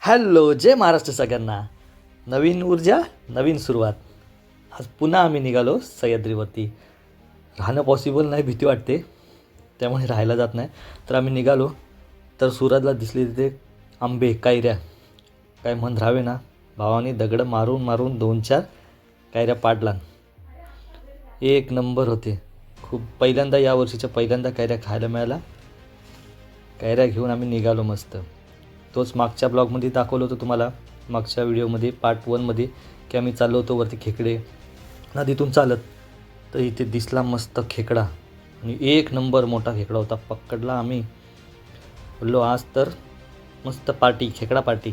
Hello, जय महाराष्ट्र सगळ्यांना. नवीन ऊर्जा, नवीन सुरुवात. आज पुन्हा आम्ही निघालो सह्याद्रीवरती. राहणं पॉसिबल नाही, भीती वाटते, त्यामुळे राहायला जात नाही. तर आम्ही निघालो तर सुरतला दिसले तिथे आंबे, कैऱ्या. काय म्हण राहावे ना, भावाने दगडं मारून मारून 2-4 कैऱ्या पाडला. एक नंबर होते. खूप पहिल्यांदा, या वर्षीच्या पहिल्यांदा कैऱ्या खायला मिळाल्या. कैऱ्या घेऊन आम्ही निघालो मस्त. तोच मागच्या ब्लॉगमध्ये दाखवलं होतं तुम्हाला, मागच्या व्हिडिओमध्ये पार्ट 1मध्ये, की आम्ही चाललो होतो वरती खेकडे नदीतून चालत. तर इथे दिसला मस्त खेकडा आणि एक नंबर मोठा खेकडा होता. पकडला आम्ही. बोललो आज तर मस्त पार्टी, खेकडा पार्टी.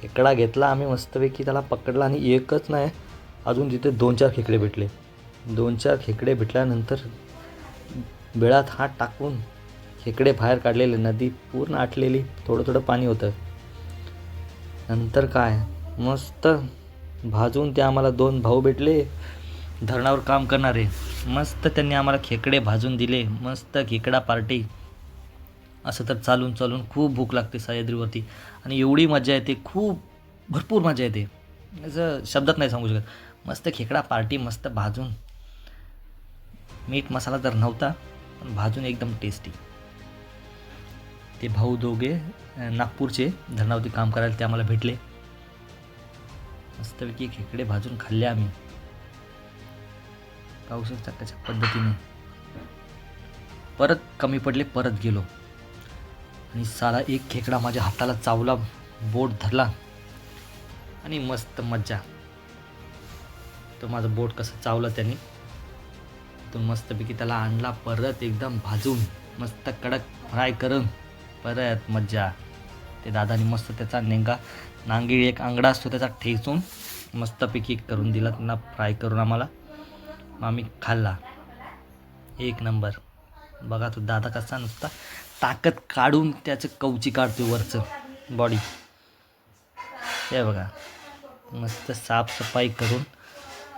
खेकडा घेतला आम्ही मस्तपैकी, त्याला पकडला आणि एकच नाही, अजून तिथे 2-4 खेकडे भेटले. 2-4 खेकडे भेटल्यानंतर बिळात हात टाकून खेकडे बाहेर काढलेले. नदी पूर्ण आटलेली, थोडं थोडं पाणी होतं. नंतर काय मस्त भाजून ते आम्हाला 2 भाऊ भेटले धरणावर काम करणारे. मस्त त्यांनी आम्हाला खेकडे भाजून दिले. मस्त खेकडा पार्टी. असं तर चालून चालून खूप भूक लागते सह्याद्रीवरती आणि एवढी मजा येते, खूप भरपूर मजा येते, असं शब्दात नाही सांगू शकत. मस्त खेकडा पार्टी, मस्त भाजून. मीठ मसाला तर नव्हता, पण भाजून एकदम टेस्टी. ते भाऊ दोघे नागपूरचे, धरणावरती काम करायला, ते आम्हाला भेटले. मस्तपैकी खेकडे भाजून खाल्ले आम्ही, पाहू शकता कशा पद्धतीने. परत कमी पडले, परत गेलो आणि साला एक खेकडा माझ्या हाताला चावला, बोट धरला आणि मस्त मज्जा. तो माझं बोट कसं चावलं त्याने, तो मस्तपैकी त्याला आणला परत एकदम भाजून, मस्त कडक फ्राय करून परत मज्जा. ते दादानी मस्त त्याचा नांगीळ एक आंगडा असतो त्याचा ठेचून मस्तपैकी करून दिला त्यांना, फ्राय करून आम्हाला. मग आम्ही खाल्ला. एक नंबर. बघा तो दादा कसा नुसता ताकद काढून त्याचं कवची काढतो वरचं बॉडी. हे बघा, मस्त साफसफाई करून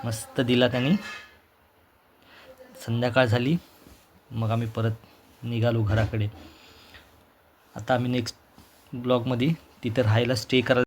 मस्त दिला त्यांनी. संध्याकाळ झाली, मग आम्ही परत निघालो घराकडे. आता आम्ही नेक्स्ट ब्लॉगमध्ये तिथं राहायला स्टे करायला